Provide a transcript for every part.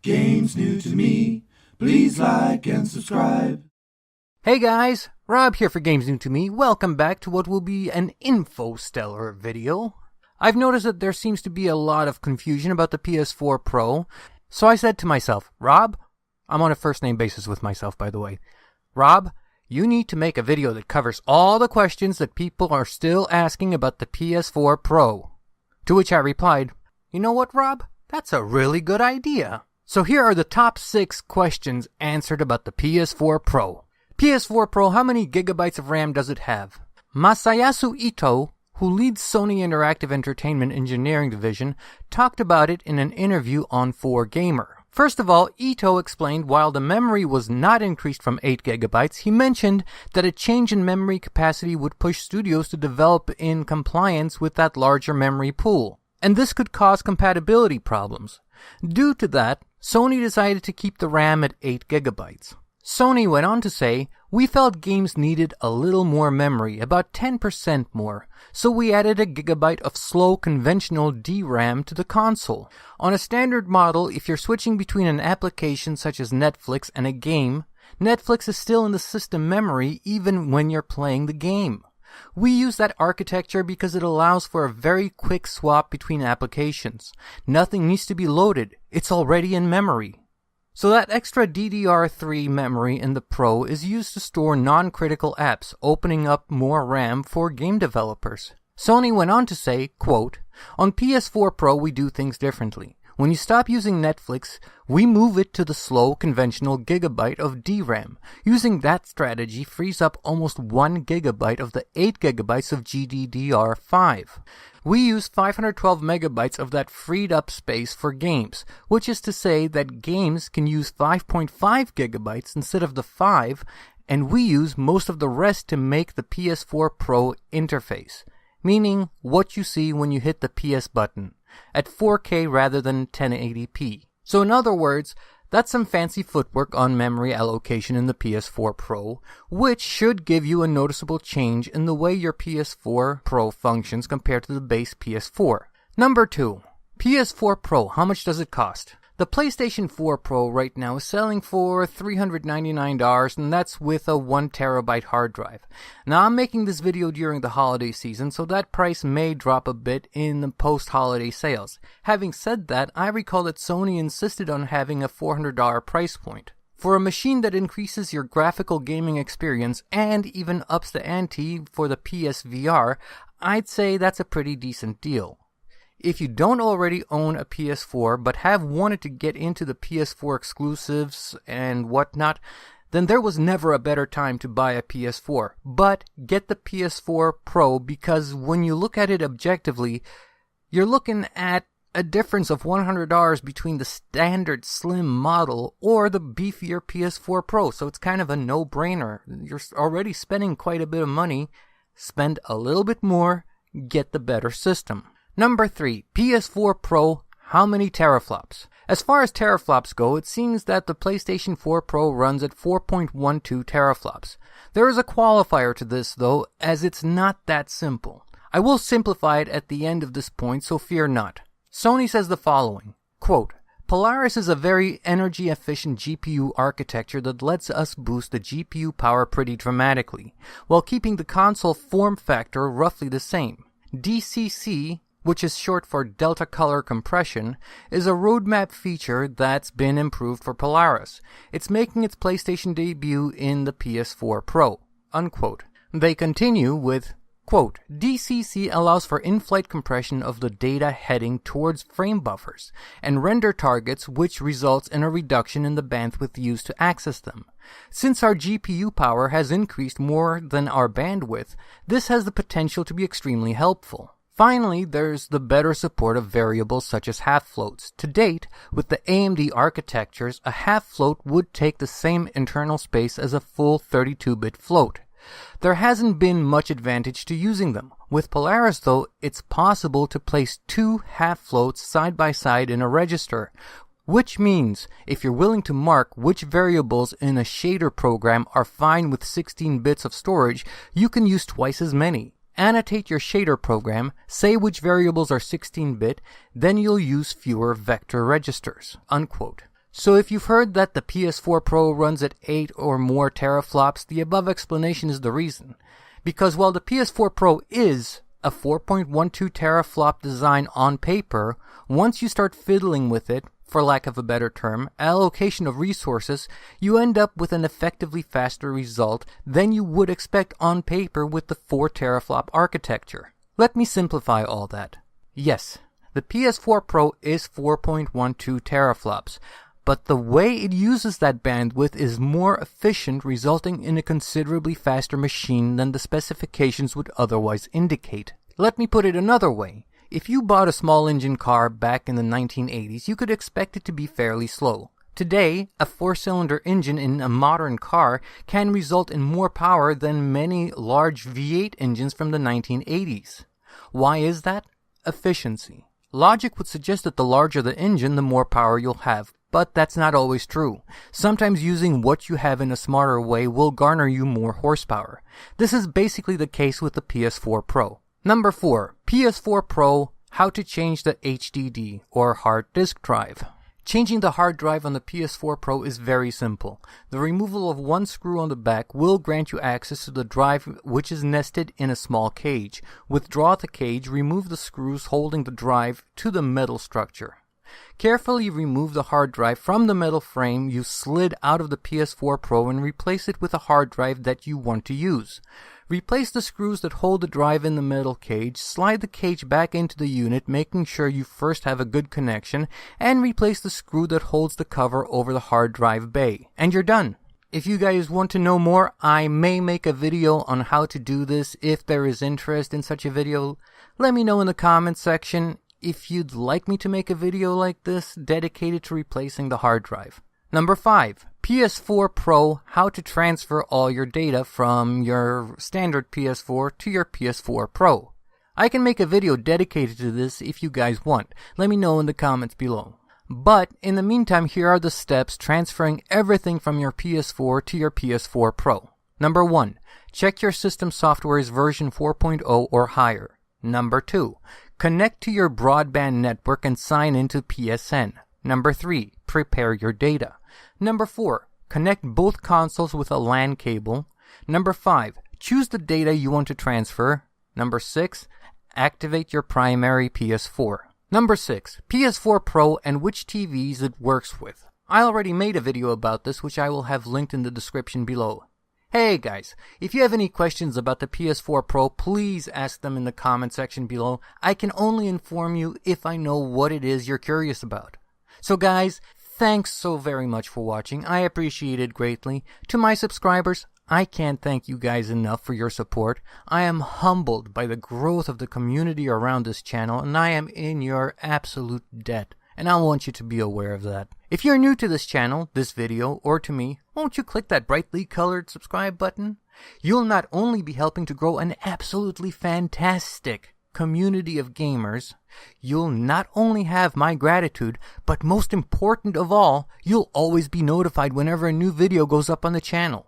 Games new to me. Please like and subscribe. Hey guys, Rob here for Games New to Me. Welcome back to what will be an InfoStellar video. I've noticed that there seems to be a lot of confusion about the PS4 Pro, so I said to myself, Rob, I'm on a first name basis with myself by the way, Rob, you need to make a video that covers all the questions that people are still asking about the PS4 Pro. To which I replied, you know what, Rob? That's a really good idea. So here are the top 6 questions answered about the PS4 Pro. PS4 Pro, how many gigabytes of RAM does it have? Masayasu Ito, who leads Sony Interactive Entertainment Engineering Division, talked about it in an interview on 4Gamer. First of all, Ito explained while the memory was not increased from 8 gigabytes, he mentioned that a change in memory capacity would push studios to develop in compliance with that larger memory pool, and this could cause compatibility problems. Due to that, Sony decided to keep the RAM at 8 gigabytes. Sony went on to say, we felt games needed a little more memory, about 10% more, so we added a gigabyte of slow conventional DRAM to the console. On a standard model, if you're switching between an application such as Netflix and a game, Netflix is still in the system memory even when you're playing the game. We use that architecture because it allows for a very quick swap between applications. Nothing needs to be loaded, it's already in memory. So that extra DDR3 memory in the Pro is used to store non-critical apps, opening up more RAM for game developers. Sony went on to say, quote, on PS4 Pro we do things differently. When you stop using Netflix, we move it to the slow conventional gigabyte of DRAM. Using that strategy frees up almost 1 gigabyte of the 8 gigabytes of GDDR5. We use 512 megabytes of that freed up space for games, which is to say that games can use 5.5 gigabytes instead of the 5, and we use most of the rest to make the PS4 Pro interface, meaning what you see when you hit the PS button, at 4K rather than 1080p. So in other words, that's some fancy footwork on memory allocation in the PS4 Pro, which should give you a noticeable change in the way your PS4 Pro functions compared to the base PS4. Number 2. PS4 Pro, how much does it cost? The PlayStation 4 Pro right now is selling for $399, and that's with a 1TB hard drive. Now I'm making this video during the holiday season, so that price may drop a bit in the post-holiday sales. Having said that, I recall that Sony insisted on having a $400 price point. For a machine that increases your graphical gaming experience and even ups the ante for the PSVR, I'd say that's a pretty decent deal. If you don't already own a PS4 but have wanted to get into the PS4 exclusives and whatnot, then there was never a better time to buy a PS4. But get the PS4 Pro because when you look at it objectively, you're looking at a difference of $100 between the standard slim model or the beefier PS4 Pro, so it's kind of a no-brainer. You're already spending quite a bit of money. Spend a little bit more, get the better system. Number 3. PS4 Pro, how many teraflops? As far as teraflops go, it seems that the PlayStation 4 Pro runs at 4.12 teraflops. There is a qualifier to this though, as it's not that simple. I will simplify it at the end of this point, so fear not. Sony says the following, quote, Polaris is a very energy-efficient GPU architecture that lets us boost the GPU power pretty dramatically, while keeping the console form factor roughly the same. DCC, which is short for Delta Color Compression, is a roadmap feature that's been improved for Polaris. It's making its PlayStation debut in the PS4 Pro, unquote. They continue with, quote, DCC allows for in-flight compression of the data heading towards frame buffers and render targets, which results in a reduction in the bandwidth used to access them. Since our GPU power has increased more than our bandwidth, this has the potential to be extremely helpful. Finally, there's the better support of variables such as half floats. To date, with the AMD architectures, a half float would take the same internal space as a full 32-bit float. There hasn't been much advantage to using them. With Polaris, though, it's possible to place 2 half floats side by side in a register, which means if you're willing to mark which variables in a shader program are fine with 16 bits of storage, you can use twice as many. Annotate your shader program, say which variables are 16-bit, then you'll use fewer vector registers, unquote. So if you've heard that the PS4 Pro runs at 8 or more teraflops, the above explanation is the reason. Because while the PS4 Pro is a 4.12 teraflop design on paper, once you start fiddling with it, for lack of a better term, allocation of resources, you end up with an effectively faster result than you would expect on paper with the 4 teraflop architecture. Let me simplify all that. Yes, the PS4 Pro is 4.12 teraflops, but the way it uses that bandwidth is more efficient, resulting in a considerably faster machine than the specifications would otherwise indicate. Let me put it another way. If you bought a small engine car back in the 1980s, you could expect it to be fairly slow. Today, a 4-cylinder engine in a modern car can result in more power than many large V8 engines from the 1980s. Why is that? Efficiency. Logic would suggest that the larger the engine, the more power you'll have. But that's not always true. Sometimes using what you have in a smarter way will garner you more horsepower. This is basically the case with the PS4 Pro. Number 4. PS4 Pro, how to change the HDD or hard disk drive. Changing the hard drive on the PS4 Pro is very simple. The removal of one screw on the back will grant you access to the drive, which is nested in a small cage. Withdraw the cage, remove the screws holding the drive to the metal structure. Carefully remove the hard drive from the metal frame you slid out of the PS4 Pro and replace it with a hard drive that you want to use. Replace the screws that hold the drive in the metal cage, slide the cage back into the unit, making sure you first have a good connection, and replace the screw that holds the cover over the hard drive bay. And you're done. If you guys want to know more, I may make a video on how to do this. If there is interest in such a video, let me know in the comments section if you'd like me to make a video like this dedicated to replacing the hard drive. Number 5. PS4 Pro, how to transfer all your data from your standard PS4 to your PS4 Pro. I can make a video dedicated to this if you guys want. Let me know in the comments below. But in the meantime, here are the steps transferring everything from your PS4 to your PS4 Pro. Number 1. Check your system software's version 4.0 or higher. Number 2. Connect to your broadband network and sign into PSN. Number 3. Prepare your data. Number 4. Connect both consoles with a LAN cable. Number 5. Choose the data you want to transfer. Number 6. Activate your primary PS4. Number 6. PS4 Pro and which TVs it works with. I already made a video about this, which I will have linked in the description below. Hey guys, if you have any questions about the PS4 Pro, please ask them in the comment section below. I can only inform you if I know what it is you're curious about. So guys, thanks so very much for watching. I appreciate it greatly. To my subscribers, I can't thank you guys enough for your support. I am humbled by the growth of the community around this channel, and I am in your absolute debt. And I want you to be aware of that. If you're new to this channel, this video, or to me, won't you click that brightly colored subscribe button? You'll not only be helping to grow an absolutely fantastic community of gamers, you'll not only have my gratitude, but most important of all, you'll always be notified whenever a new video goes up on the channel.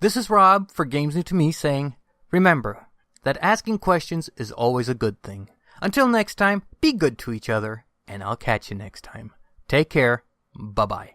This is Rob for Games New to Me saying, remember that asking questions is always a good thing. Until next time, be good to each other. And I'll catch you next time. Take care. Bye-bye.